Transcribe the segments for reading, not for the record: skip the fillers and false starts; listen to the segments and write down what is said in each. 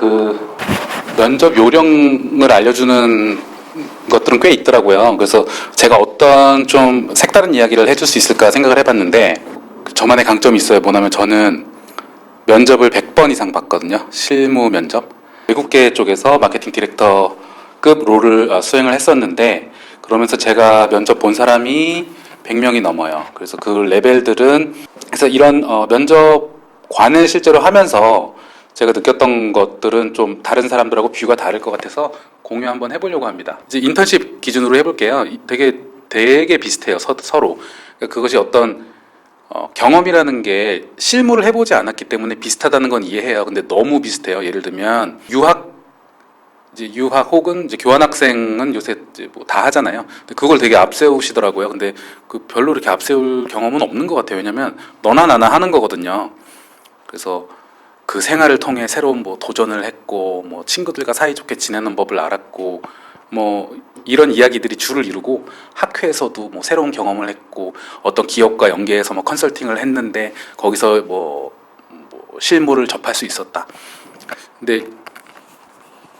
그 면접 요령을 알려주는 것들은 꽤 있더라고요. 그래서 제가 어떤 좀 색다른 이야기를 해줄 수 있을까 생각을 해봤는데, 저만의 강점이 있어요. 뭐냐면 저는 면접을 100번 이상 봤거든요. 실무 면접. 외국계 쪽에서 마케팅 디렉터급 롤을 수행을 했었는데, 그러면서 제가 면접 본 사람이 100명이 넘어요. 그래서 그 레벨들은, 그래서 이런 면접관을 실제로 하면서 제가 느꼈던 것들은 좀 다른 사람들하고 뷰가 다를 것 같아서 공유 한번 해보려고 합니다. 이제 인턴십 기준으로 해볼게요. 되게 비슷해요. 서로. 그러니까 그것이 어떤 경험이라는 게 실무를 해보지 않았기 때문에 비슷하다는 건 이해해요. 근데 너무 비슷해요. 예를 들면 유학 혹은 이제 교환학생은 요새 이제 뭐 다 하잖아요. 근데 그걸 되게 앞세우시더라고요. 근데 그 별로 이렇게 앞세울 경험은 없는 것 같아요. 왜냐면 너나 나나 하는 거거든요. 그래서 그 생활을 통해 새로운 뭐 도전을 했고, 뭐 친구들과 사이좋게 지내는 법을 알았고, 뭐 이런 이야기들이 줄을 이루고, 학회에서도 뭐 새로운 경험을 했고, 어떤 기업과 연계해서 뭐 컨설팅을 했는데 거기서 뭐 실무를 접할 수 있었다. 근데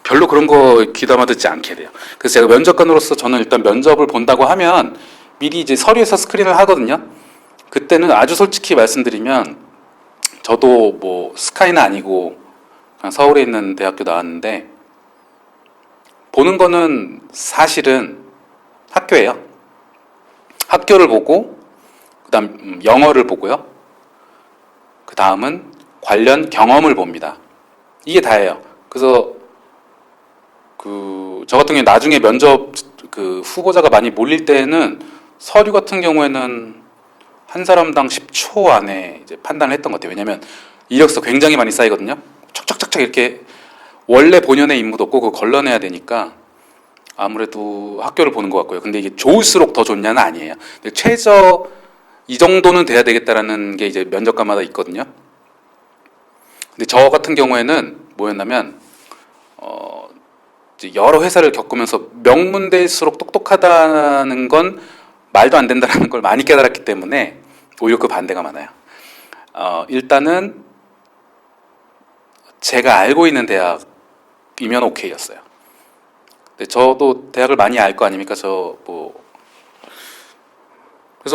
별로 그런 거 귀담아 듣지 않게 돼요. 그래서 제가 면접관으로서 저는 일단 면접을 본다고 하면 미리 이제 서류에서 스크린을 하거든요. 그때는 아주 솔직히 말씀드리면 저도 뭐 스카이는 아니고 그냥 서울에 있는 대학교 나왔는데, 보는 거는 사실은 학교예요. 학교를 보고, 그 다음 영어를 보고요. 그 다음은 관련 경험을 봅니다. 이게 다예요. 그래서 저 같은 경우에 나중에 면접 후보자가 많이 몰릴 때는 서류 같은 경우에는 한 사람당 10초 안에 이제 판단을 했던 것 같아요. 왜냐면 이력서 굉장히 많이 쌓이거든요. 척척척척 이렇게 원래 본연의 임무도 없고 그거 걸러내야 되니까 아무래도 학교를 보는 것 같고요. 근데 이게 좋을수록 더 좋냐는 아니에요. 근데 최저 이 정도는 돼야 되겠다라는 게 이제 면접관마다 있거든요. 근데 저 같은 경우에는 뭐였냐면 이제 여러 회사를 겪으면서 명문대일수록 똑똑하다는 건 말도 안 된다는 걸 많이 깨달았기 때문에 오히려 그 반대가 많아요. 일단은 제가 알고 있는 대학이면 오케이였어요. 근데 저도 대학을 많이 알 거 아닙니까? 그래서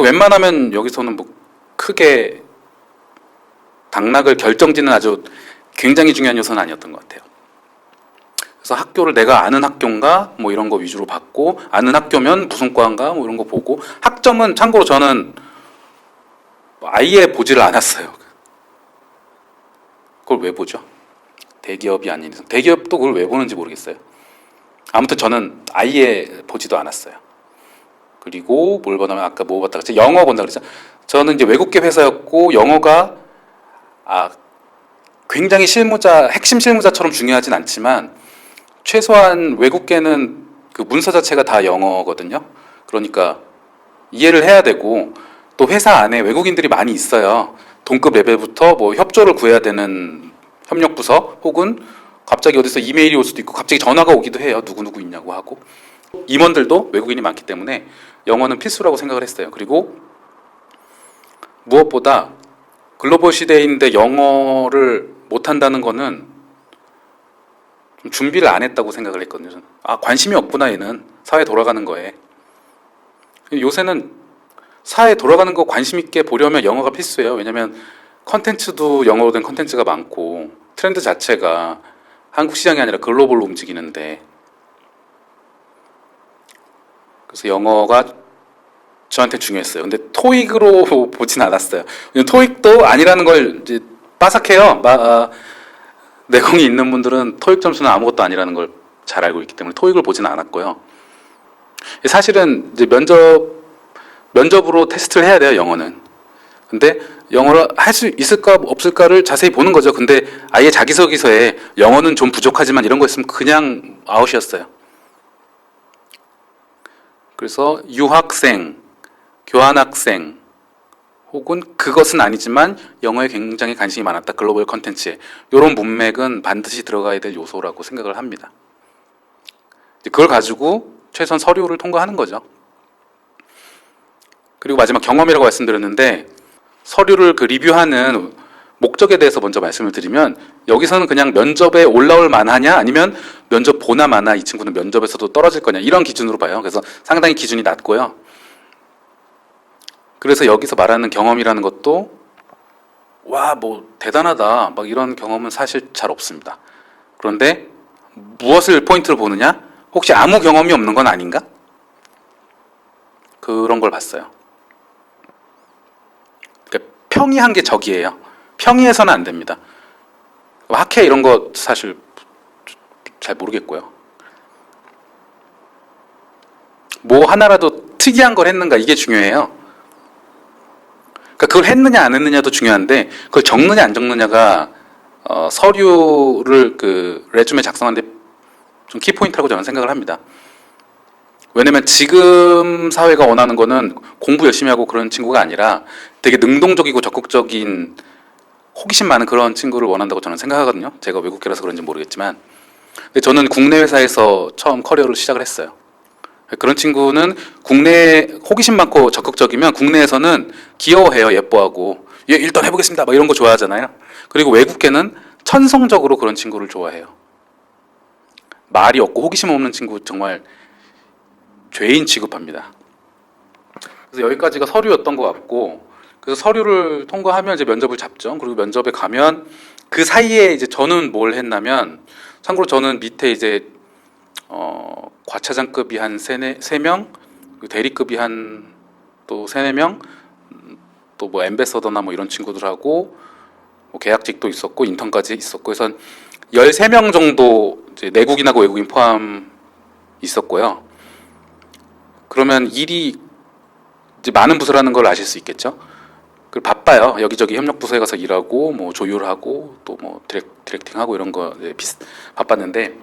웬만하면 여기서는 뭐 크게 당락을 결정짓는 아주 굉장히 중요한 요소는 아니었던 것 같아요. 그래서 학교를 내가 아는 학교인가 뭐 이런 거 위주로 봤고, 아는 학교면 무슨 과인가 뭐 이런 거 보고, 학점은 참고로 저는 아예 보지를 않았어요. 그걸 왜 보죠? 대기업이 아닌 이상. 대기업도 그걸 왜 보는지 모르겠어요. 아무튼 저는 아예 보지도 않았어요. 그리고 뭘 보냐면 아까 뭐 봤다 그랬죠? 영어 본다 그랬죠? 저는 이제 외국계 회사였고 영어가 굉장히 핵심 실무자처럼 중요하진 않지만 최소한 외국계는 그 문서 자체가 다 영어거든요. 그러니까 이해를 해야 되고, 또 회사 안에 외국인들이 많이 있어요. 동급 레벨부터 뭐 협조를 구해야 되는 협력부서, 혹은 갑자기 어디서 이메일이 올 수도 있고 갑자기 전화가 오기도 해요. 누구누구 있냐고 하고. 임원들도 외국인이 많기 때문에 영어는 필수라고 생각을 했어요. 그리고 무엇보다 글로벌 시대인데 영어를 못한다는 거는 좀 준비를 안 했다고 생각을 했거든요. 저는. 관심이 없구나 얘는 사회 돌아가는 거에. 요새는 사회 돌아가는 거 관심 있게 보려면 영어가 필수예요. 왜냐면 컨텐츠도 영어로 된 컨텐츠가 많고 트렌드 자체가 한국 시장이 아니라 글로벌로 움직이는데, 그래서 영어가 저한테 중요했어요. 근데 토익으로 보진 않았어요. 토익도 아니라는 걸 이제 빠삭해요. 내공이 있는 분들은 토익 점수는 아무것도 아니라는 걸 잘 알고 있기 때문에 토익을 보지는 않았고요. 사실은 이제 면접으로 테스트를 해야 돼요, 영어는. 근데 영어를 할 수 있을까 없을까를 자세히 보는 거죠. 근데 아예 자기소개서에 영어는 좀 부족하지만 이런 거 있으면 그냥 아웃이었어요. 그래서 유학생, 교환학생, 혹은 그것은 아니지만 영어에 굉장히 관심이 많았다, 글로벌 컨텐츠에. 이런 문맥은 반드시 들어가야 될 요소라고 생각을 합니다. 그걸 가지고 최소한 서류를 통과하는 거죠. 그리고 마지막 경험이라고 말씀드렸는데, 서류를 리뷰하는 목적에 대해서 먼저 말씀을 드리면 여기서는 그냥 면접에 올라올 만하냐 아니면 면접 보나 마나 이 친구는 면접에서도 떨어질 거냐 이런 기준으로 봐요. 그래서 상당히 기준이 낮고요. 그래서 여기서 말하는 경험이라는 것도 와, 뭐 대단하다 막 이런 경험은 사실 잘 없습니다. 그런데 무엇을 포인트로 보느냐? 혹시 아무 경험이 없는 건 아닌가? 그런 걸 봤어요. 그러니까 평이한 게 적이에요. 평이해서는 안 됩니다. 학회 이런 거 사실 잘 모르겠고요. 뭐 하나라도 특이한 걸 했는가 이게 중요해요. 그러니까 그걸 했느냐 안 했느냐도 중요한데 그걸 적느냐 안 적느냐가 서류를 그 레주메 작성하는데 좀 키포인트라고 저는 생각을 합니다. 왜냐면 지금 사회가 원하는 거는 공부 열심히 하고 그런 친구가 아니라 되게 능동적이고 적극적인 호기심 많은 그런 친구를 원한다고 저는 생각하거든요. 제가 외국계라서 그런지 모르겠지만 근데 저는 국내 회사에서 처음 커리어를 시작을 했어요. 그런 친구는 국내에 호기심 많고 적극적이면 국내에서는 귀여워해요. 예뻐하고 예, 일단 해보겠습니다 막 이런 거 좋아하잖아요. 그리고 외국계는 천성적으로 그런 친구를 좋아해요. 말이 없고 호기심 없는 친구 정말 죄인 취급합니다. 그래서 여기까지가 서류였던 것 같고 그래서 서류를 통과하면 이제 면접을 잡죠. 그리고 면접에 가면 그 사이에 이제 저는 뭘 했냐면 참고로 저는 밑에 이제 과차장급이 한 3명, 대리급이 한 또 3-4명, 또 뭐 엠베서더나 뭐 이런 친구들하고 뭐 계약직도 있었고 인턴까지 있었고 그래서 13명 정도 이제 내국인하고 외국인 포함 있었고요. 그러면 일이 이제 많은 부서라는 걸 아실 수 있겠죠. 그리고 바빠요. 여기저기 협력부서에 가서 일하고 뭐 조율하고 또 뭐 디렉팅하고 이런 거 바빴는데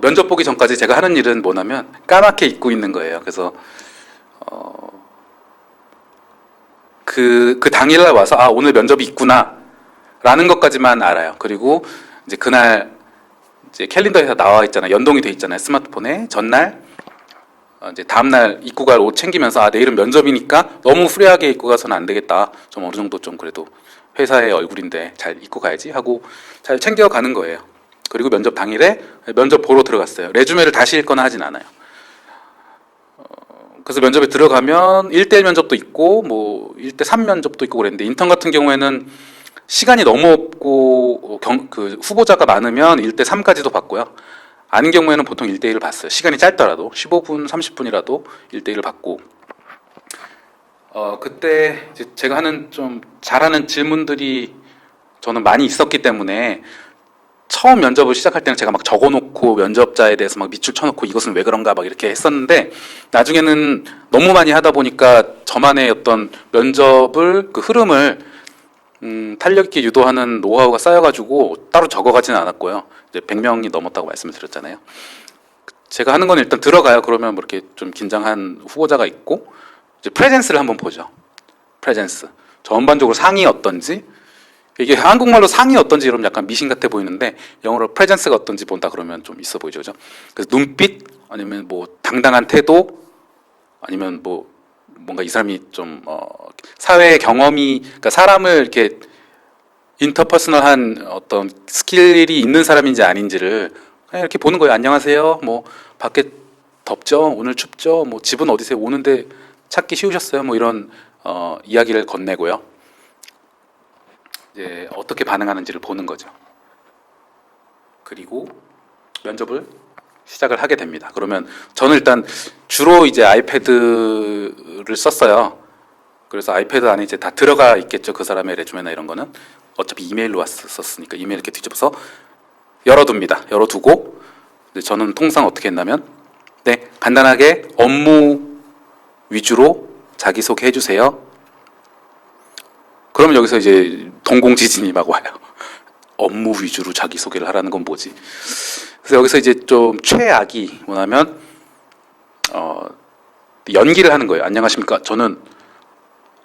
면접 보기 전까지 제가 하는 일은 뭐냐면 까맣게 잊고 있는 거예요. 그래서 그 당일날 와서 아 오늘 면접이 있구나 라는 것까지만 알아요. 그리고 이제 그날 이제 캘린더에 나와 있잖아요. 연동이 돼 있잖아요. 스마트폰에 전날 이제 다음날 입고 갈 옷 챙기면서 아 내일은 면접이니까 너무 후레하게 입고 가서는 안 되겠다. 좀 어느 정도 좀 그래도 회사의 얼굴인데 잘 입고 가야지 하고 잘 챙겨가는 거예요. 그리고 면접 당일에 면접 보러 들어갔어요. 레주메를 다시 읽거나 하진 않아요. 그래서 면접에 들어가면 1대1 면접도 있고 뭐 1대3 면접도 있고 그랬는데 인턴 같은 경우에는 시간이 너무 없고 그 후보자가 많으면 1대3까지도 받고요. 아닌 경우에는 보통 1대1을 봤어요. 시간이 짧더라도 15분, 30분이라도 1대1을 받고 그때 이제 제가 하는 좀 잘하는 질문들이 저는 많이 있었기 때문에 처음 면접을 시작할 때는 제가 막 적어놓고 면접자에 대해서 막 밑줄 쳐놓고 이것은 왜 그런가 막 이렇게 했었는데 나중에는 너무 많이 하다 보니까 저만의 어떤 면접을 그 흐름을 탄력 있게 유도하는 노하우가 쌓여가지고 따로 적어가지는 않았고요. 이제 100명이 넘었다고 말씀을 드렸잖아요. 제가 하는 건 일단 들어가요. 그러면 뭐 이렇게 좀 긴장한 후보자가 있고 이제 프레젠스를 한번 보죠. 프레젠스. 전반적으로 상이 어떤지 이게 한국말로 상이 어떤지 이러면 약간 미신 같아 보이는데 영어로 프레젠스가 어떤지 본다 그러면 좀 있어 보이죠, 그죠? 그래서 눈빛 아니면 뭐 당당한 태도 아니면 뭐 뭔가 이 사람이 좀 사회 경험이 그러니까 사람을 이렇게 인터퍼스널한 어떤 스킬이 있는 사람인지 아닌지를 그냥 이렇게 보는 거예요. 안녕하세요. 뭐 밖에 덥죠? 오늘 춥죠? 뭐 집은 어디세요? 오는데 찾기 쉬우셨어요? 뭐 이런 이야기를 건네고요. 이제 어떻게 반응하는지를 보는 거죠. 그리고 면접을 시작을 하게 됩니다. 그러면 저는 일단 주로 이제 아이패드를 썼어요. 그래서 아이패드 안에 이제 다 들어가 있겠죠. 그 사람의 레주메나 이런 거는 어차피 이메일로 왔었으니까 이메일 이렇게 뒤집어서 열어둡니다. 열어두고 저는 통상 어떻게 했냐면 네 간단하게 업무 위주로 자기소개 해주세요. 그러면 여기서 이제 동공지진이 막 와요. 업무 위주로 자기소개를 하라는 건 뭐지? 그래서 여기서 이제 좀 최악이 뭐냐면 연기를 하는 거예요. 안녕하십니까? 저는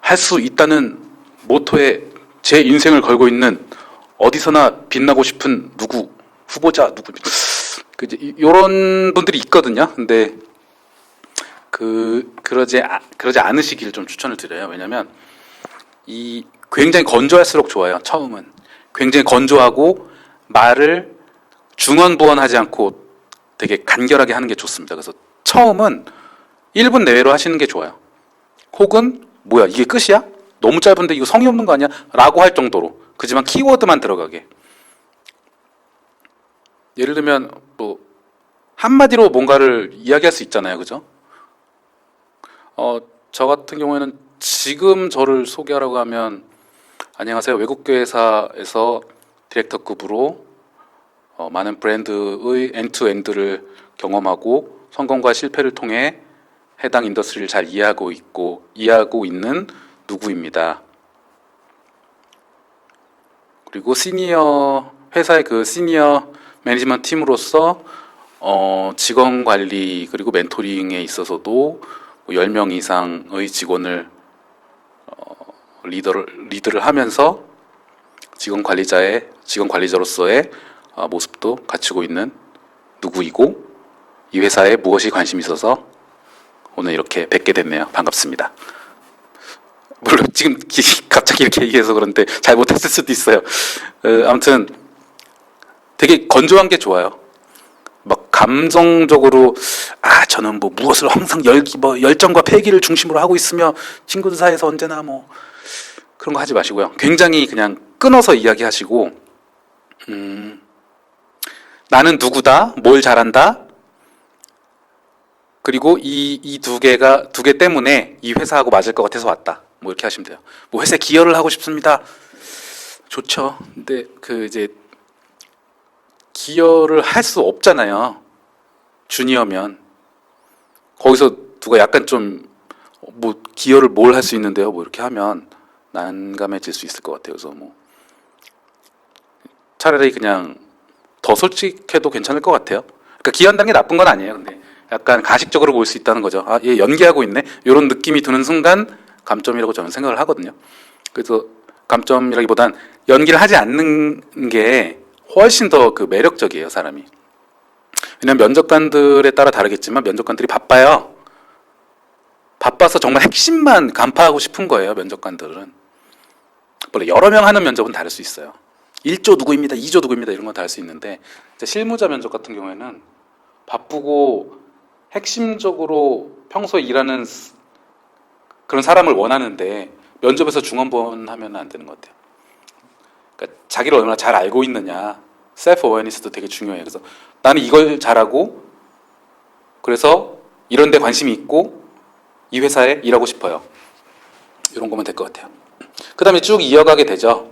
할 수 있다는 모토에 제 인생을 걸고 있는 어디서나 빛나고 싶은 누구 후보자 누구 이런 분들이 있거든요. 근데 그러지 않으시기를 좀 추천을 드려요. 왜냐하면 이 굉장히 건조할수록 좋아요. 처음은 굉장히 건조하고 말을 중언부언하지 않고 되게 간결하게 하는 게 좋습니다. 그래서 처음은 1분 내외로 하시는 게 좋아요. 혹은 뭐야 이게 끝이야? 너무 짧은데 이거 성의 없는 거 아니야? 라고 할 정도로. 그지만 키워드만 들어가게. 예를 들면 뭐 한마디로 뭔가를 이야기할 수 있잖아요. 그죠? 저 같은 경우에는 지금 저를 소개하라고 하면 안녕하세요. 외국계 회사에서 디렉터급으로 많은 브랜드의 엔투엔드를 경험하고 성공과 실패를 통해 해당 인더스트리를 잘 이해하고 있는 누구입니다. 그리고 회사의 그 시니어 매니지먼트 팀으로서 직원 관리 그리고 멘토링에 있어서도 10명 이상의 직원을 리드를 하면서 직원 관리자로서의 모습도 갖추고 있는 누구이고 이 회사에 무엇이 관심이 있어서 오늘 이렇게 뵙게 됐네요. 반갑습니다. 물론 지금 갑자기 이렇게 얘기해서 그런데 잘 못했을 수도 있어요. 아무튼 되게 건조한 게 좋아요. 막 감정적으로 저는 뭐 무엇을 항상 열정과 패기를 중심으로 하고 있으며 친구들 사이에서 언제나 뭐 그런 거 하지 마시고요. 굉장히 그냥 끊어서 이야기하시고 나는 누구다, 뭘 잘한다, 그리고 이 두 개 때문에 이 회사하고 맞을 것 같아서 왔다. 뭐 이렇게 하시면 돼요. 뭐 회사에 기여를 하고 싶습니다. 좋죠. 근데 이제 기여를 할 수 없잖아요. 주니어면 거기서 누가 약간 좀 뭐 기여를 뭘 할 수 있는데요. 뭐 이렇게 하면 난감해질 수 있을 것 같아요. 그래서 뭐 차라리 그냥 더 솔직해도 괜찮을 것 같아요. 그러니까 기여한다는 게 나쁜 건 아니에요. 근데 약간 가식적으로 보일 수 있다는 거죠. 얘 연기하고 있네. 이런 느낌이 드는 순간 감점이라고 저는 생각을 하거든요. 그래서 감점이라기보단 연기를 하지 않는 게 훨씬 더 매력적이에요, 사람이. 왜냐면 면접관들에 따라 다르겠지만 면접관들이 바빠요. 바빠서 정말 핵심만 간파하고 싶은 거예요, 면접관들은. 원래 여러 명 하는 면접은 다를 수 있어요. 1조 누구입니다, 2조 누구입니다 이런 건 다 할 수 있는데 실무자 면접 같은 경우에는 바쁘고 핵심적으로 평소에 일하는 그런 사람을 원하는데 면접에서 중언부언하면 안 되는 것 같아요. 그러니까 자기를 얼마나 잘 알고 있느냐, 셀프 어웨니스도 되게 중요해요. 그래서 나는 이걸 잘하고 그래서 이런 데 관심이 있고 이 회사에 일하고 싶어요. 이런 거면 될 것 같아요. 그 다음에 쭉 이어가게 되죠.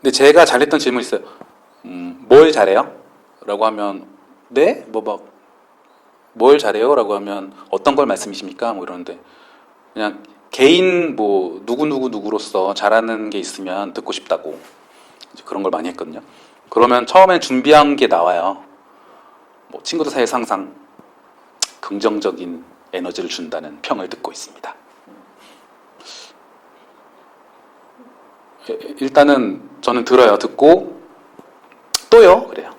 근데 제가 잘했던 질문이 있어요. 뭘 잘해요? 라고 하면 네? 뭘 잘해요? 라고 하면 어떤 걸 말씀이십니까? 뭐 이러는데 그냥 개인 누구로서 잘하는 게 있으면 듣고 싶다고 이제 그런 걸 많이 했거든요. 그러면 처음엔 준비한 게 나와요. 뭐 친구들 사이에서 항상 긍정적인 에너지를 준다는 평을 듣고 있습니다. 일단은 저는 들어요. 듣고 또요? 그래요.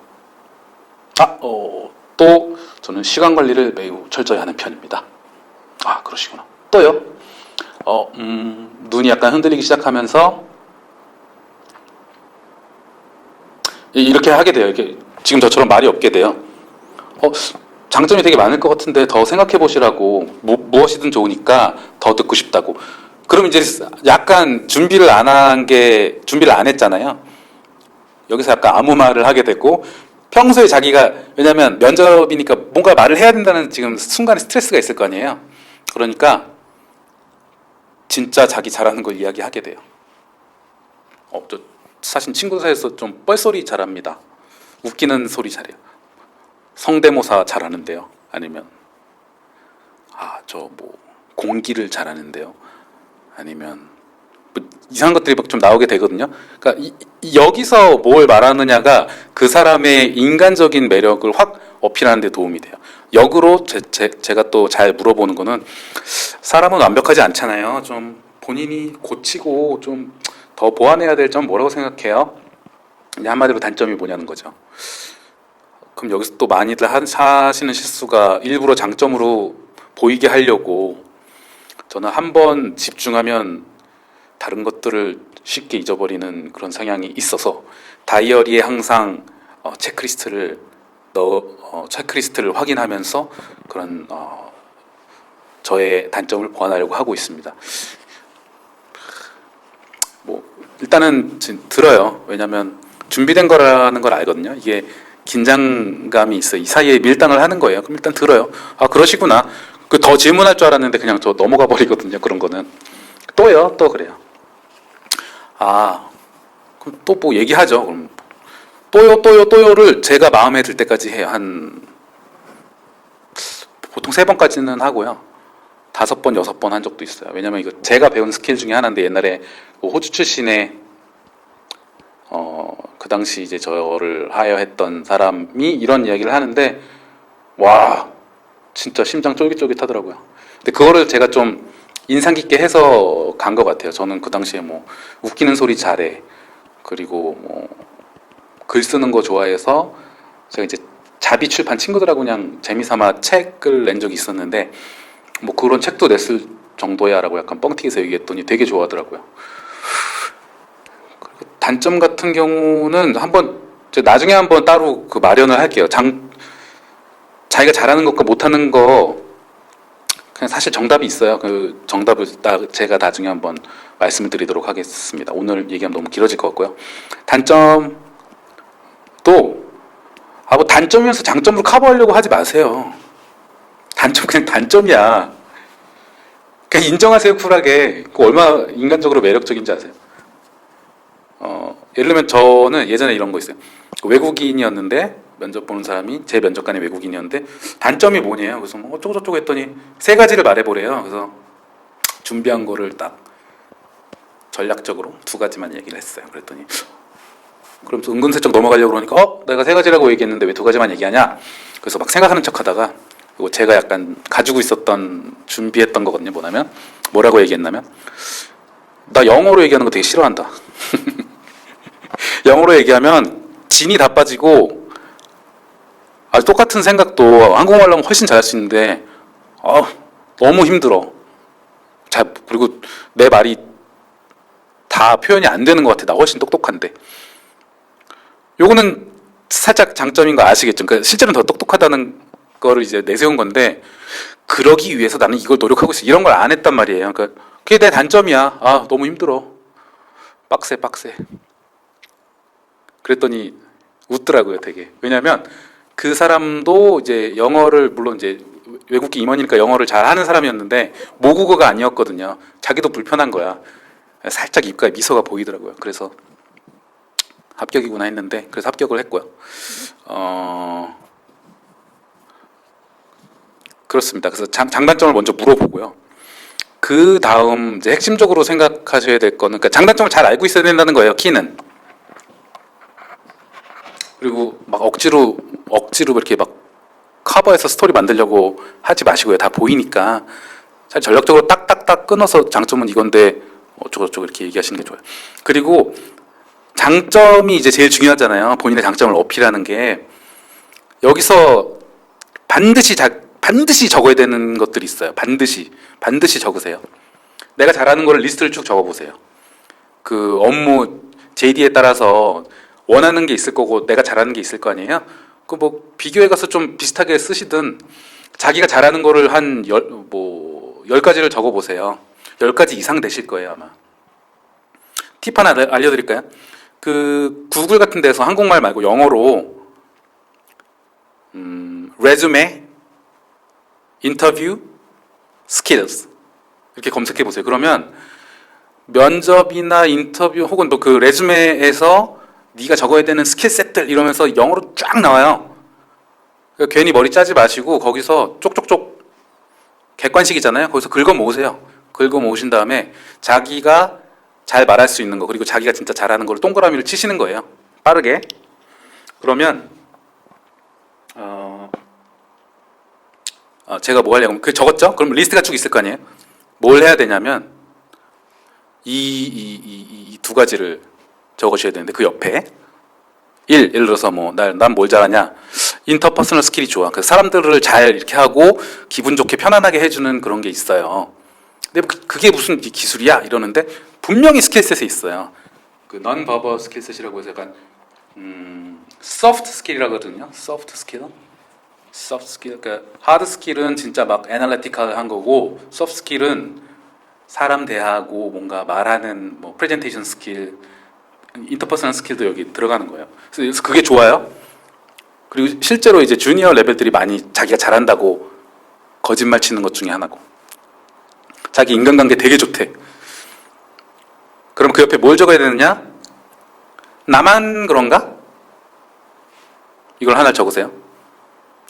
또 저는 시간 관리를 매우 철저히 하는 편입니다. 그러시구나. 또요? 눈이 약간 흔들리기 시작하면서 이렇게 하게 돼요. 이렇게 지금 저처럼 말이 없게 돼요. 장점이 되게 많을 것 같은데 더 생각해 보시라고. 무엇이든 좋으니까 더 듣고 싶다고. 그럼 이제 약간 준비를 안 했잖아요. 여기서 약간 아무 말을 하게 되고 평소에 자기가 왜냐하면 면접이니까 뭔가 말을 해야 된다는 지금 순간에 스트레스가 있을 거 아니에요. 그러니까 진짜 자기 잘하는 걸 이야기하게 돼요. 저 사실 친구 사이에서 좀 뻘소리 잘합니다. 웃기는 소리 잘해요. 성대모사 잘하는데요. 아니면 저 공기를 잘하는데요. 아니면 이상한 것들이 막 좀 나오게 되거든요. 그러니까 여기서 뭘 말하느냐가 그 사람의 인간적인 매력을 확 어필하는 데 도움이 돼요. 역으로 제가 또 잘 물어보는 거는 사람은 완벽하지 않잖아요. 좀 본인이 고치고 좀 더 보완해야 될 점 뭐라고 생각해요? 한마디로 단점이 뭐냐는 거죠. 그럼 여기서 또 많이들 하시는 실수가 일부러 장점으로 보이게 하려고 저는 한번 집중하면 다른 것들을 쉽게 잊어버리는 그런 성향이 있어서 다이어리에 항상 체크리스트를 체크리스트를 확인하면서 그런 저의 단점을 보완하려고 하고 있습니다. 뭐 일단은 들어요. 왜냐하면 준비된 거라는 걸 알거든요. 이게 긴장감이 있어요. 이 사이에 밀당을 하는 거예요. 그럼 일단 들어요. 아 그러시구나. 그 더 질문할 줄 알았는데 그냥 저 넘어가 버리거든요. 그런 거는 또요. 또 그래요. 아 그럼 또 뭐 얘기하죠. 그럼 또요를 제가 마음에 들 때까지 해요. 한 보통 3번까지는 하고요. 5번, 6번 한 적도 있어요. 왜냐면 이거 제가 배운 스킬 중에 하나인데 옛날에 호주 출신의 그 당시 이제 저를 하여했던 사람이 이런 이야기를 하는데 와 진짜 심장 쫄깃쫄깃하더라고요. 근데 그거를 제가 좀 인상 깊게 해서 간 것 같아요. 저는 그 당시에 뭐 웃기는 소리 잘해 그리고 뭐 글 쓰는 거 좋아해서 제가 이제 자비 출판 친구들하고 그냥 재미삼아 책을 낸 적이 있었는데 뭐 그런 책도 냈을 정도야라고 약간 뻥튀기해서 얘기했더니 되게 좋아하더라고요. 그리고 단점 같은 경우는 한번 나중에 한번 따로 그 마련을 할게요. 자기가 잘하는 것과 못하는 거 그냥 사실 정답이 있어요. 그 정답을 제가 나중에 한번 말씀을 드리도록 하겠습니다. 오늘 얘기하면 너무 길어질 것 같고요. 단점도 뭐 단점이면서 장점으로 커버하려고 하지 마세요. 단점 그냥 단점이야. 그냥 인정하세요. 쿨하게. 그 얼마나 인간적으로 매력적인지 아세요? 예를 들면 저는 예전에 이런 거 있어요. 외국인이었는데 면접 보는 사람이 제 면접관이 외국인이었는데 단점이 뭐냐요? 그래서 뭐 어쩌고저쩌고 했더니 3가지를 말해보래요. 그래서 준비한 거를 딱 전략적으로 2가지만 얘기를 했어요. 그랬더니 그럼 또 은근슬쩍 넘어가려고 그러니까 내가 3가지라고 얘기했는데 왜 2가지만 얘기하냐? 그래서 막 생각하는 척하다가 그리고 제가 약간 가지고 있었던 준비했던 거거든요. 뭐라고 얘기했냐면 나 영어로 얘기하는 거 되게 싫어한다. 영어로 얘기하면 진이 다 빠지고 아주 똑같은 생각도 한국말로 하면 훨씬 잘할 수 있는데 너무 힘들어. 그리고 내 말이 다 표현이 안 되는 것 같아. 나 훨씬 똑똑한데. 요거는 살짝 장점인 거 아시겠죠? 그러니까 실제로는 더 똑똑하다는 거를 이제 내세운 건데 그러기 위해서 나는 이걸 노력하고 있어. 이런 걸 안 했단 말이에요. 그러니까 그게 내 단점이야. 너무 힘들어. 빡세. 그랬더니 웃더라고요, 되게. 왜냐하면 그 사람도 이제 영어를 물론 이제 외국계 임원이니까 영어를 잘하는 사람이었는데 모국어가 아니었거든요. 자기도 불편한 거야. 살짝 입가에 미소가 보이더라고요. 그래서 합격이구나 했는데 그래서 합격을 했고요. 그렇습니다. 그래서 장단점을 먼저 물어보고요. 그 다음 이제 핵심적으로 생각하셔야 될 거는 그러니까 장단점을 잘 알고 있어야 된다는 거예요. 키는. 그리고 막 억지로 이렇게 막 커버해서 스토리 만들려고 하지 마시고요. 다 보이니까 잘 전략적으로 딱딱딱 끊어서 장점은 이건데 어쩌고저쩌고 이렇게 얘기하시는 게 좋아요. 그리고 장점이 이제 제일 중요하잖아요. 본인의 장점을 어필하는 게 여기서 반드시 적어야 되는 것들이 있어요. 반드시 적으세요. 내가 잘하는 거를 리스트를 쭉 적어보세요. 그 업무 JD에 따라서 원하는 게 있을 거고 내가 잘하는 게 있을 거 아니에요. 그 뭐 비교해 가서 좀 비슷하게 쓰시든 자기가 잘하는 거를 한 10가지를 적어보세요. 10가지 이상 되실 거예요 아마. 팁 하나 알려드릴까요? 그 구글 같은 데서 한국말 말고 영어로 레주메, 인터뷰, 스킬스 이렇게 검색해 보세요. 그러면 면접이나 인터뷰 혹은 또 그 레주메에서 네가 적어야 되는 스킬셋들 이러면서 영어로 쫙 나와요. 그러니까 괜히 머리 짜지 마시고 거기서 쪽쪽쪽 객관식이잖아요. 거기서 긁어 모으세요. 긁어 모으신 다음에 자기가 잘 말할 수 있는 거 그리고 자기가 진짜 잘하는 걸 동그라미를 치시는 거예요. 빠르게. 그러면 제가 뭐 하려고 그 적었죠? 그럼 리스트가 쭉 있을 거 아니에요? 뭘 해야 되냐면 이 2가지를 적으셔야 되는데 그 옆에 예를 들어서 난 뭘 잘하냐? 인터퍼스널 스킬이 좋아. 그 사람들을 잘 이렇게 하고 기분 좋게 편안하게 해주는 그런 게 있어요. 근데 그게 무슨 기술이야? 이러는데 분명히 스킬셋에 있어요. 그 non-verbal 스킬셋이라고 해서 약간 soft 스킬이라거든요. soft 스킬. 그러니까 hard 스킬은 진짜 막 애널리티컬한 거고, soft 스킬은 사람 대하고 뭔가 말하는 뭐 프레젠테이션 스킬, 인터퍼스널 스킬도 여기 들어가는 거예요. 그래서 그게 좋아요. 그리고 실제로 이제 주니어 레벨들이 많이 자기가 잘한다고 거짓말 치는 것 중에 하나고, 자기 인간관계 되게 좋대. 그럼 그 옆에 뭘 적어야 되느냐? 나만 그런가? 이걸 하나 적으세요.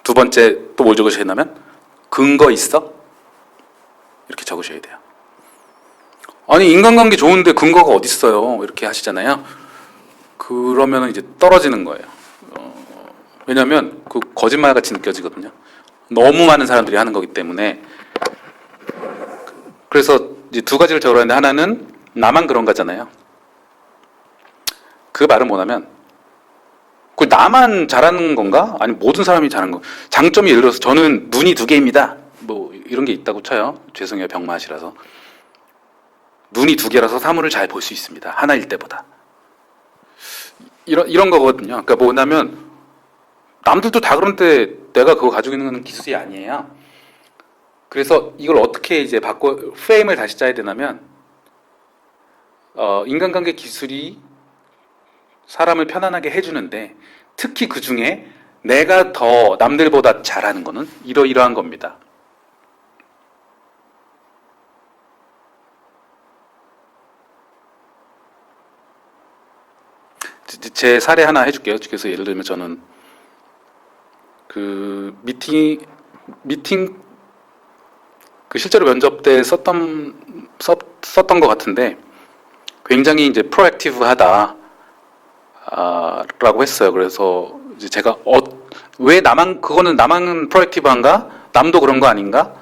두 번째 또 뭘 적으셔야 되냐면 근거 있어? 이렇게 적으셔야 돼요. 아니 인간관계 좋은데 근거가 어디 있어요? 이렇게 하시잖아요. 그러면 이제 떨어지는 거예요. 왜냐하면 그 거짓말 같이 느껴지거든요. 너무 많은 사람들이 하는 거기 때문에. 그래서 이제 두 가지를 적으라는데, 하나는 나만 그런 거잖아요. 그 말은 뭐냐면, 그 나만 잘하는 건가? 아니 모든 사람이 잘하는 거. 장점이 예를 들어서 저는 눈이 두 개입니다. 뭐 이런 게 있다고 쳐요. 죄송해요, 병맛이라서. 눈이 두 개라서 사물을 잘 볼 수 있습니다. 하나일 때보다. 이런 거거든요. 그러니까 뭐냐면 남들도 다 그런데 내가 그거 가지고 있는 건 기술이 아니에요. 그래서 이걸 어떻게 이제 프레임을 다시 짜야 되냐면, 인간관계 기술이 사람을 편안하게 해주는데, 특히 그 중에 내가 더 남들보다 잘하는 거는 이러이러한 겁니다. 제 사례 하나 해줄게요. 그래서 예를 들면 저는 그 미팅 그 실제로 면접 때 썼던 것 같은데, 굉장히 이제 프로액티브하다 라고 했어요. 그래서 이제 제가 왜 그거는 나만 프로액티브한가? 남도 그런 거 아닌가?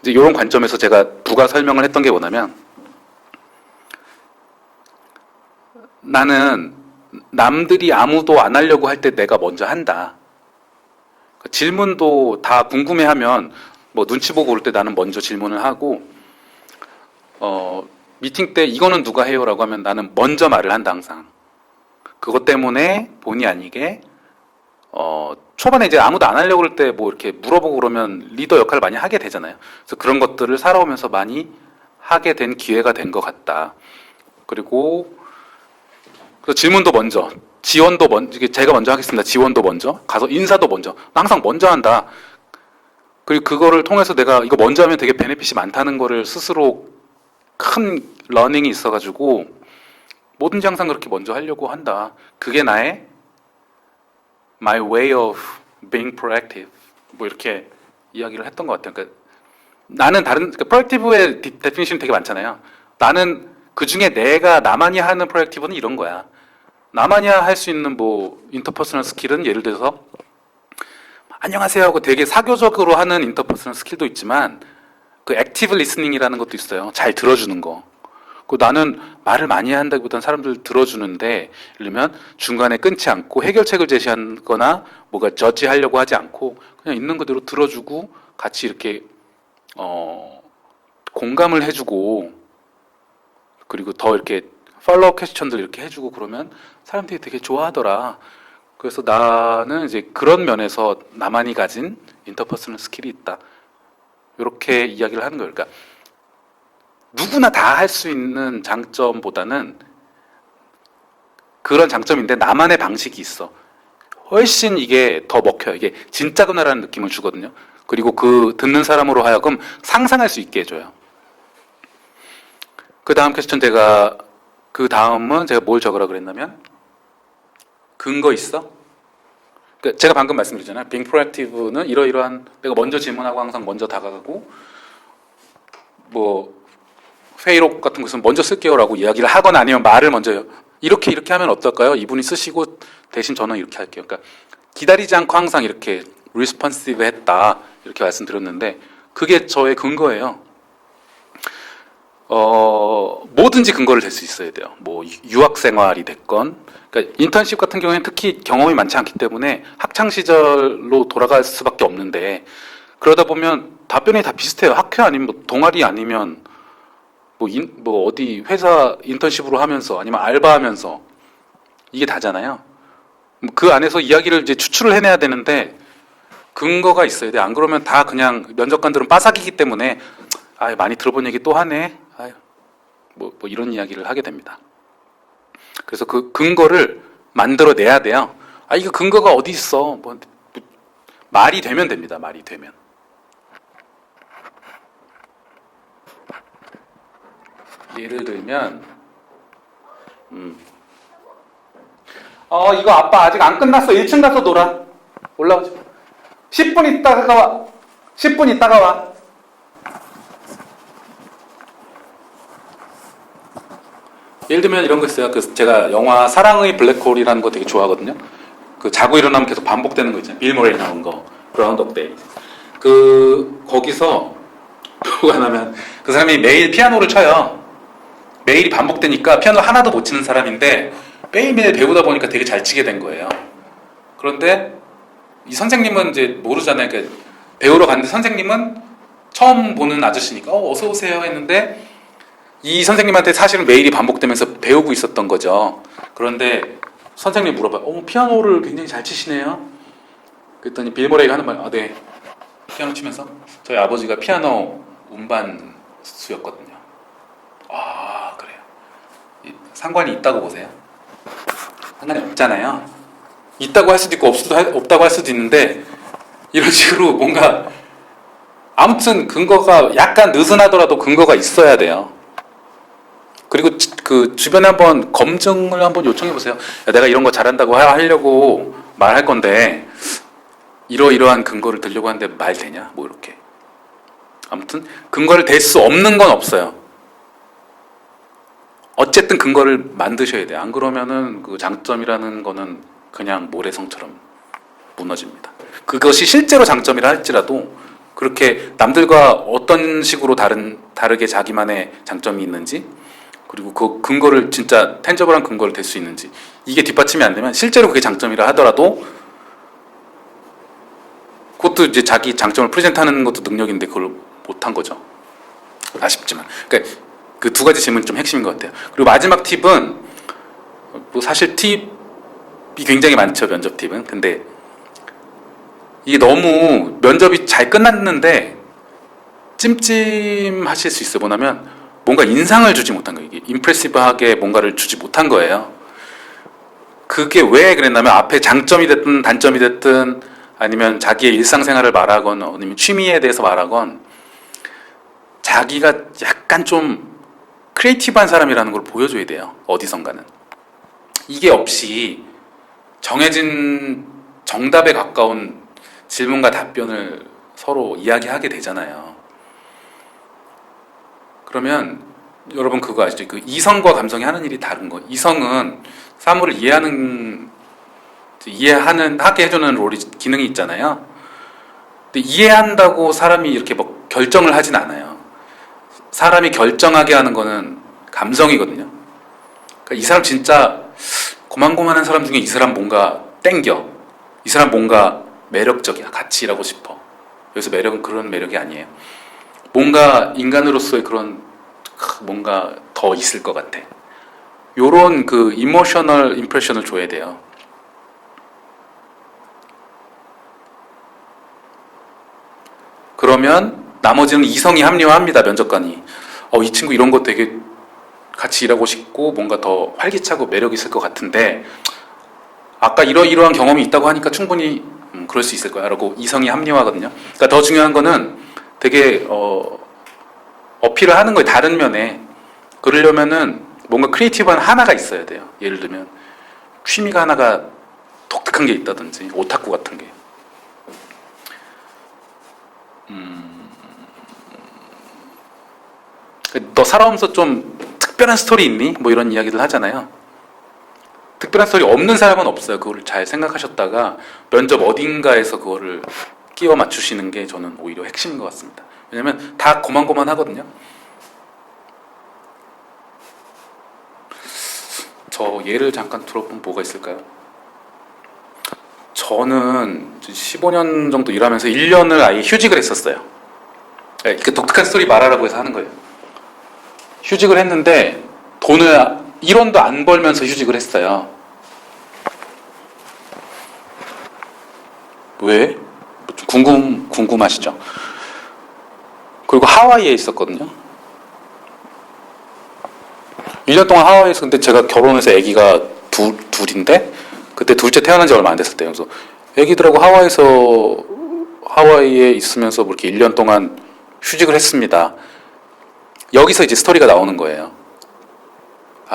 이제 이런 관점에서 제가 부가 설명을 했던 게 뭐냐면, 나는 남들이 아무도 안 하려고 할 때 내가 먼저 한다. 질문도 다 궁금해하면 뭐 눈치 보고 올 때 나는 먼저 질문을 하고, 미팅 때 이거는 누가 해요? 라고 하면 나는 먼저 말을 한다, 항상. 그것 때문에 본의 아니게 초반에 이제 아무도 안 하려고 할 때 뭐 이렇게 물어보고 그러면 리더 역할을 많이 하게 되잖아요. 그래서 그런 것들을 살아오면서 많이 하게 된 기회가 된 것 같다. 그리고 질문도 먼저, 지원도 먼저, 제가 먼저 하겠습니다. 지원도 먼저, 가서 인사도 먼저. 나 항상 먼저 한다. 그리고 그거를 통해서 내가 이거 먼저 하면 되게 베네핏이 많다는 거를 스스로 큰 러닝이 있어가지고 뭐든지 항상 그렇게 먼저 하려고 한다. 그게 나의 my way of being proactive. 뭐 이렇게 이야기를 했던 것 같아요. 그러니까 나는 proactive의 데피니션이 되게 많잖아요. 나는 그 중에 내가 나만이 하는 proactive는 이런 거야. 나만이 할 수 있는 뭐 인터퍼스널 스킬은 예를 들어서 안녕하세요 하고 되게 사교적으로 하는 인터퍼스널 스킬도 있지만, 그 액티브 리스닝이라는 것도 있어요. 잘 들어주는 거. 그 나는 말을 많이 한다기보다는 사람들 들어주는데, 예를 들면 중간에 끊지 않고 해결책을 제시하거나 뭐가 저지하려고 하지 않고 그냥 있는 그대로 들어주고 같이 이렇게 공감을 해주고, 그리고 더 이렇게 팔로우 퀘스천들 이렇게 해주고 그러면 사람들이 되게 좋아하더라. 그래서 나는 이제 그런 면에서 나만이 가진 인터퍼스널 스킬이 있다. 이렇게 이야기를 하는 거예요. 그러니까 누구나 다 할 수 있는 장점보다는 그런 장점인데 나만의 방식이 있어. 훨씬 이게 더 먹혀요. 이게 진짜구나라는 느낌을 주거든요. 그리고 그 듣는 사람으로 하여금 상상할 수 있게 해줘요. 그 다음 퀘스천 그 다음은 제가 뭘 적으라 그랬냐면, 근거 있어? 그러니까 제가 방금 말씀드렸잖아요. being proactive는 이러이러한, 내가 먼저 질문하고 항상 먼저 다가가고, 뭐 회의록 같은 것은 먼저 쓸게요라고 이야기를 하거나 아니면 말을 먼저 이렇게 하면 어떨까요? 이분이 쓰시고 대신 저는 이렇게 할게요. 그러니까 기다리지 않고 항상 이렇게 responsive 했다, 이렇게 말씀드렸는데 그게 저의 근거예요. 뭐든지 근거를 댈 수 있어야 돼요. 뭐 유학 생활이 됐건, 그러니까 인턴십 같은 경우에는 특히 경험이 많지 않기 때문에 학창 시절로 돌아갈 수밖에 없는데, 그러다 보면 답변이 다 비슷해요. 학회 아니면 뭐 동아리 아니면 뭐 어디 회사 인턴십으로 하면서 아니면 알바하면서 이게 다잖아요. 그 안에서 이야기를 이제 추출을 해내야 되는데 근거가 있어야 돼. 안 그러면 다 그냥 면접관들은 빠삭이기 때문에 아 많이 들어본 얘기 또 하네. 아유, 뭐 이런 이야기를 하게 됩니다. 그래서 그 근거를 만들어내야 돼요. 아 이거 근거가 어디 있어? 뭐 말이 되면 됩니다. 말이 되면. 예를 들면 이거 아빠 아직 안 끝났어. 1층 가서 놀아. 올라오지. 10분 있다가 와. 10분 있다가 와. 예를 들면 이런 거 있어요. 그 제가 영화 사랑의 블랙홀이라는 거 되게 좋아하거든요. 그 자고 일어나면 계속 반복되는 거 있잖아요. 빌 머레이 나온 거. 그라운드업 데이. 거기서 뭐가 나면 그 사람이 매일 피아노를 쳐요. 매일이 반복되니까 피아노를 하나도 못 치는 사람인데 매일매일 배우다 보니까 되게 잘 치게 된 거예요. 그런데 이 선생님은 이제 모르잖아요. 그러니까 배우러 갔는데 선생님은 처음 보는 아저씨니까 어서 오세요 했는데 이 선생님한테 사실은 매일이 반복되면서 배우고 있었던 거죠. 그런데 선생님이 물어봐요. 피아노를 굉장히 잘 치시네요. 그랬더니 빌 머레이가 하는 말, 네. 피아노 치면서 저희 아버지가 피아노 운반수였거든요. 아, 그래요. 상관이 있다고 보세요? 상관이 없잖아요. 있다고 할 수도 있고 없다고 할 수도 있는데 이런 식으로 뭔가 아무튼 근거가 약간 느슨하더라도 근거가 있어야 돼요. 그리고 그 주변에 한번 검증을 한번 요청해 보세요. 내가 이런 거 잘한다고 하려고 말할 건데 이러이러한 근거를 들려고 하는데 말 되냐? 뭐 이렇게. 아무튼 근거를 댈 수 없는 건 없어요. 어쨌든 근거를 만드셔야 돼요. 안 그러면은 그 장점이라는 거는 그냥 모래성처럼 무너집니다. 그것이 실제로 장점이라 할지라도 그렇게 남들과 어떤 식으로 다르게 자기만의 장점이 있는지 그리고 그 근거를 진짜 텐저블한 근거를 댈 수 있는지 이게 뒷받침이 안 되면 실제로 그게 장점이라 하더라도 그것도 이제 자기 장점을 프레젠트하는 것도 능력인데 그걸 못한 거죠. 아쉽지만. 그러니까 그 두 가지 질문이 좀 핵심인 것 같아요. 그리고 마지막 팁은 뭐 사실 팁이 굉장히 많죠. 면접 팁은. 근데 이게 너무 면접이 잘 끝났는데 찜찜하실 수 있어요. 뭐냐면 뭔가 인상을 주지 못한 거예요. 이게 임프레시브하게 뭔가를 주지 못한 거예요. 그게 왜 그랬냐면 앞에 장점이 됐든 단점이 됐든 아니면 자기의 일상생활을 말하건 아니면 취미에 대해서 말하건 자기가 약간 좀 크리에이티브한 사람이라는 걸 보여줘야 돼요. 어디선가는. 이게 없이 정해진 정답에 가까운 질문과 답변을 서로 이야기하게 되잖아요. 그러면 여러분 그거 아시죠? 그 이성과 감성이 하는 일이 다른 거. 이성은 사물을 하게 해주는 기능이 있잖아요. 근데 이해한다고 사람이 이렇게 뭐 결정을 하진 않아요. 사람이 결정하게 하는 거는 감성이거든요. 그러니까 이 사람 진짜 고만고만한 사람 중에 이 사람 뭔가 땡겨. 이 사람 뭔가 매력적이야. 같이 일하고 싶어. 여기서 매력은 그런 매력이 아니에요. 뭔가 인간으로서의 그런 뭔가 더 있을 것 같아. 요런 그 이모셔널 임프레션을 줘야 돼요. 그러면 나머지는 이성이 합리화합니다. 면접관이. 이 친구 이런 거 되게 같이 일하고 싶고 뭔가 더 활기차고 매력 있을 것 같은데 아까 이러이러한 경험이 있다고 하니까 충분히 그럴 수 있을 거야 라고 이성이 합리화하거든요. 그러니까 더 중요한 거는 되게 어필을 하는 거예요. 다른 면에. 그러려면은 뭔가 크리에이티브한 하나가 있어야 돼요. 예를 들면 취미가 하나가 독특한 게 있다든지 오타쿠 같은 게. 너 살아오면서 좀 특별한 스토리 있니? 뭐 이런 이야기들 하잖아요. 특별한 스토리 없는 사람은 없어요. 그걸 잘 생각하셨다가 면접 어딘가에서 그거를 끼워 맞추시는 게 저는 오히려 핵심인 것 같습니다. 왜냐면 다 고만고만하거든요. 저 예를 잠깐 들어보면 뭐가 있을까요? 저는 15년 정도 일하면서 1년을 아예 휴직을 했었어요. 그 독특한 스토리 말하라고 해서 하는 거예요. 휴직을 했는데 돈을 1원도 안 벌면서 휴직을 했어요. 왜? 궁금하시죠? 그리고 하와이에 있었거든요. 1년 동안 하와이에서, 근데 제가 결혼해서 아기가 둘인데 그때 둘째 태어난 지 얼마 안 됐을 때요. 그래서 아기들하고 하와이에 있으면서 뭐 이렇게 1년 동안 휴직을 했습니다. 여기서 이제 스토리가 나오는 거예요.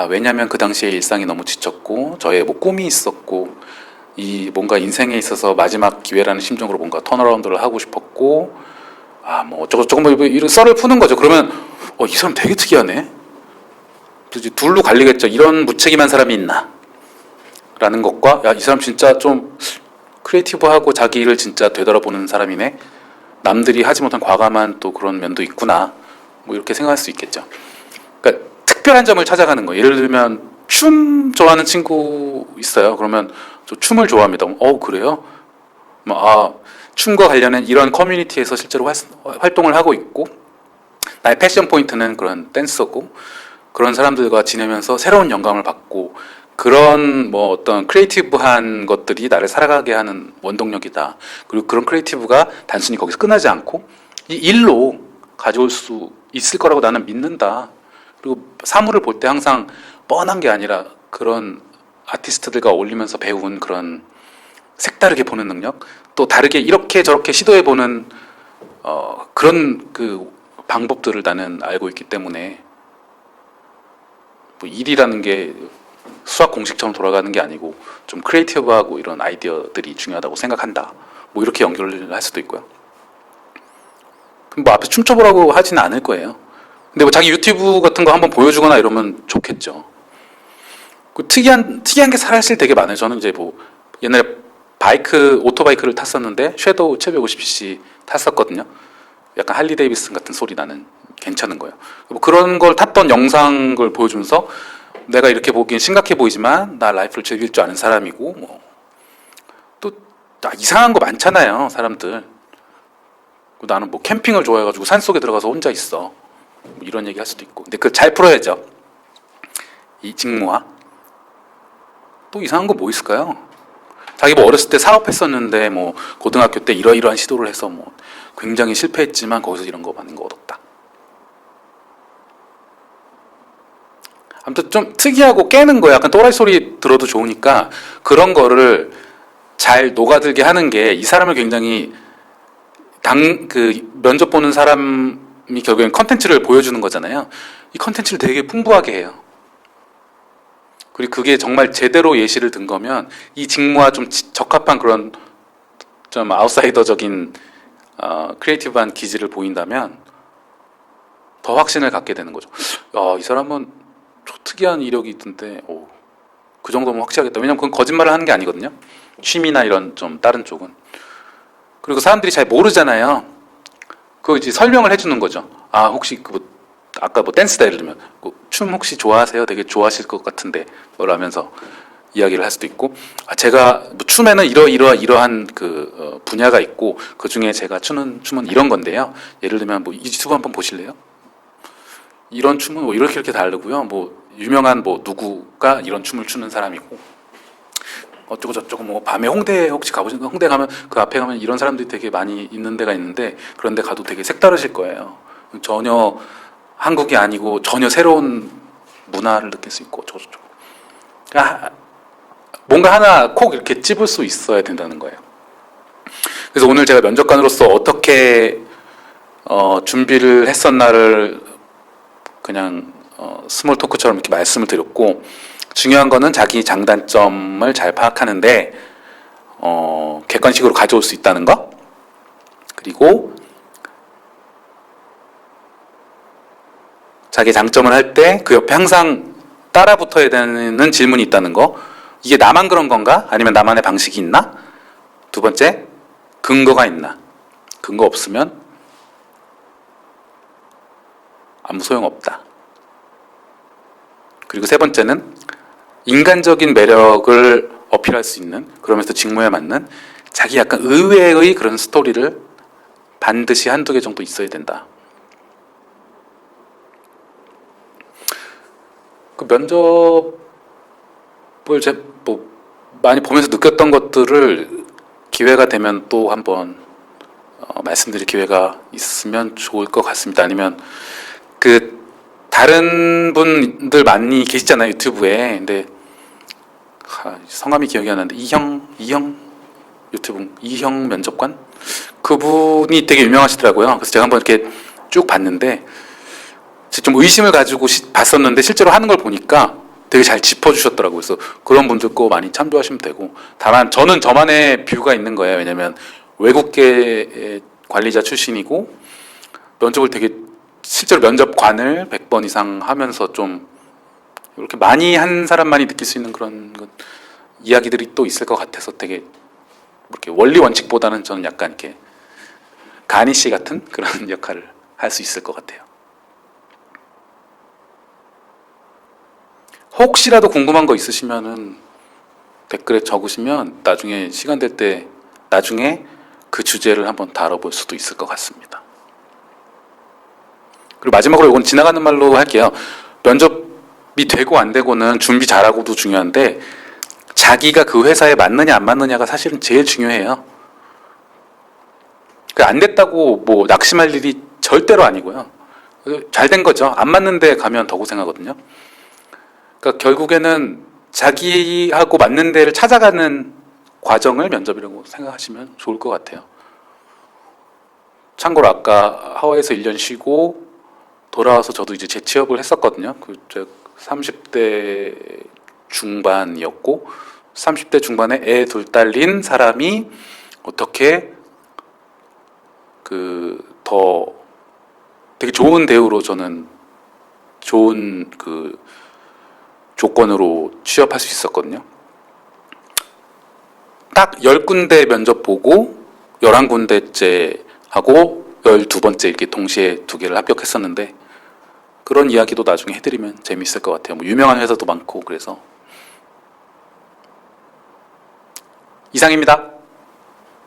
왜냐면 그 당시에 일상이 너무 지쳤고 저의 뭐 꿈이 있었고 이 뭔가 인생에 있어서 마지막 기회라는 심정으로 뭔가 턴어라운드를 하고 싶었고 뭐 어쩌고저쩌고 뭐 이런 썰을 푸는 거죠. 그러면 이 사람 되게 특이하네. 그래서 둘로 갈리겠죠. 이런 무책임한 사람이 있나? 라는 것과 이 사람 진짜 좀 크리에이티브하고 자기 일을 진짜 되돌아보는 사람이네. 남들이 하지 못한 과감한 또 그런 면도 있구나. 뭐 이렇게 생각할 수 있겠죠. 그러니까 특별한 점을 찾아가는 거예요. 예를 들면 춤 좋아하는 친구 있어요. 그러면 저 춤을 좋아합니다. 그래요? 춤과 관련된 이런 커뮤니티에서 실제로 활동을 하고 있고 나의 패션 포인트는 그런 댄서고 그런 사람들과 지내면서 새로운 영감을 받고 그런 뭐 어떤 크리에이티브한 것들이 나를 살아가게 하는 원동력이다. 그리고 그런 크리에이티브가 단순히 거기서 끝나지 않고 이 일로 가져올 수 있을 거라고 나는 믿는다. 그리고 사물을 볼 때 항상 뻔한 게 아니라 그런 아티스트들과 어울리면서 배운 그런 색다르게 보는 능력, 또 다르게 이렇게 저렇게 시도해보는 그런 그 방법들을 나는 알고 있기 때문에 뭐 일이라는 게 수학 공식처럼 돌아가는 게 아니고 좀 크리에이티브하고 이런 아이디어들이 중요하다고 생각한다. 뭐 이렇게 연결을 할 수도 있고요. 뭐 앞에 춤춰보라고 하지는 않을 거예요. 근데 뭐 자기 유튜브 같은 거 한번 보여주거나 이러면 좋겠죠. 그 특이한 게 사실 되게 많아요. 저는 이제 뭐 옛날에 오토바이크를 탔었는데 섀도우 750cc 탔었거든요. 약간 할리 데이비슨 같은 소리 나는 괜찮은 거예요. 뭐 그런 걸 탔던 영상을 보여주면서 내가 이렇게 보기엔 심각해 보이지만 나 라이프를 즐길 줄 아는 사람이고 뭐 또 이상한 거 많잖아요, 사람들. 나는 뭐 캠핑을 좋아해가지고 산속에 들어가서 혼자 있어. 뭐 이런 얘기 할 수도 있고. 근데 그걸 잘 풀어야죠. 이 직무와. 또 이상한 거 뭐 있을까요? 자기 뭐 어렸을 때 사업했었는데 뭐 고등학교 때 이러이러한 시도를 해서 뭐 굉장히 실패했지만 거기서 이런 거 많은 거 얻었다. 아무튼 좀 특이하고 깨는 거야. 약간 또라이 소리 들어도 좋으니까 그런 거를 잘 녹아들게 하는 게 이 사람을 굉장히 면접 보는 사람이 결국엔 컨텐츠를 보여주는 거잖아요. 이 컨텐츠를 되게 풍부하게 해요. 그리고 그게 정말 제대로 예시를 든 거면 이 직무와 좀 적합한 그런 좀 아웃사이더적인 크리에이티브한 기질을 보인다면 더 확신을 갖게 되는 거죠. 이 사람은 특이한 이력이 있던데 그 정도면 확실하겠다. 왜냐면 그건 거짓말을 하는 게 아니거든요. 취미나 이런 좀 다른 쪽은. 그리고 사람들이 잘 모르잖아요. 그거 이제 설명을 해주는 거죠. 혹시 아까 뭐 댄스다 예를 들면 춤 혹시 좋아하세요? 되게 좋아하실 것 같은데 라면서 이야기를 할 수도 있고 제가 뭐 춤에는 이러한 그 분야가 있고 그 중에 제가 추는 춤은 이런 건데요. 예를 들면 뭐 유튜브 한번 보실래요? 이런 춤은 뭐 이렇게 다르고요. 뭐 유명한 뭐 누구가 이런 춤을 추는 사람이고 어쩌고 저쩌고 뭐 밤에 홍대 혹시 가보신 홍대 가면 그 앞에 가면 이런 사람들이 되게 많이 있는 데가 있는데 그런 데 가도 되게 색다르실 거예요. 전혀 한국이 아니고 전혀 새로운 문화를 느낄 수 있고 어쩌고 저쩌고. 그러니까 뭔가 하나 콕 이렇게 찝을 수 있어야 된다는 거예요. 그래서 오늘 제가 면접관으로서 어떻게 준비를 했었나를 그냥 스몰 토크처럼 이렇게 말씀을 드렸고 중요한 거는 자기 장단점을 잘 파악하는데 객관식으로 가져올 수 있다는 거 그리고 자기 장점을 할 때 그 옆에 항상 따라 붙어야 되는 질문이 있다는 거 이게 나만 그런 건가? 아니면 나만의 방식이 있나? 두 번째 근거가 있나? 근거 없으면 아무 소용없다. 그리고 세 번째는 인간적인 매력을 어필할 수 있는 그러면서 직무에 맞는 자기 약간 의외의 그런 스토리를 반드시 한두 개 정도 있어야 된다. 그 면접을 뭐 많이 보면서 느꼈던 것들을 기회가 되면 또 한번 말씀드릴 기회가 있으면 좋을 것 같습니다. 아니면 그 다른 분들 많이 계시잖아요, 유튜브에. 근데 성함이 기억이 안 나는데 이형 유튜브 이형 면접관 그분이 되게 유명하시더라고요. 그래서 제가 한번 이렇게 쭉 봤는데 좀 의심을 가지고 봤었는데 실제로 하는 걸 보니까 되게 잘 짚어주셨더라고요. 그래서 그런 분들 거 많이 참조하시면 되고, 다만 저는 저만의 뷰가 있는 거예요. 왜냐면 외국계 관리자 출신이고 면접을 되게 실제로 면접관을 100번 이상 하면서 좀 이렇게 많이 한 사람만이 느낄 수 있는 그런 이야기들이 또 있을 것 같아서 되게 이렇게 원리 원칙보다는 저는 약간 이렇게 가니쉬 같은 그런 역할을 할 수 있을 것 같아요. 혹시라도 궁금한 거 있으시면은 댓글에 적으시면 나중에 시간 될 때 나중에 그 주제를 한번 다뤄볼 수도 있을 것 같습니다. 그리고 마지막으로 이건 지나가는 말로 할게요. 면접이 되고 안 되고는 준비 잘하고도 중요한데 자기가 그 회사에 맞느냐 안 맞느냐가 사실은 제일 중요해요. 안 됐다고 뭐 낙심할 일이 절대로 아니고요. 잘 된 거죠. 안 맞는 데 가면 더 고생하거든요. 그러니까 결국에는 자기하고 맞는 데를 찾아가는 과정을 면접이라고 생각하시면 좋을 것 같아요. 참고로 아까 하와이에서 1년 쉬고 돌아와서 저도 이제 재취업을 했었거든요. 30대 중반이었고 30대 중반에 애 둘 딸린 사람이 어떻게 더 되게 좋은 대우로 저는 좋은 조건으로 취업할 수 있었거든요. 딱 10군데 면접 보고 11군데째 하고 12번째 이렇게 동시에 2개를 합격했었는데 그런 이야기도 나중에 해드리면 재미있을 것 같아요. 뭐 유명한 회사도 많고 그래서 이상입니다.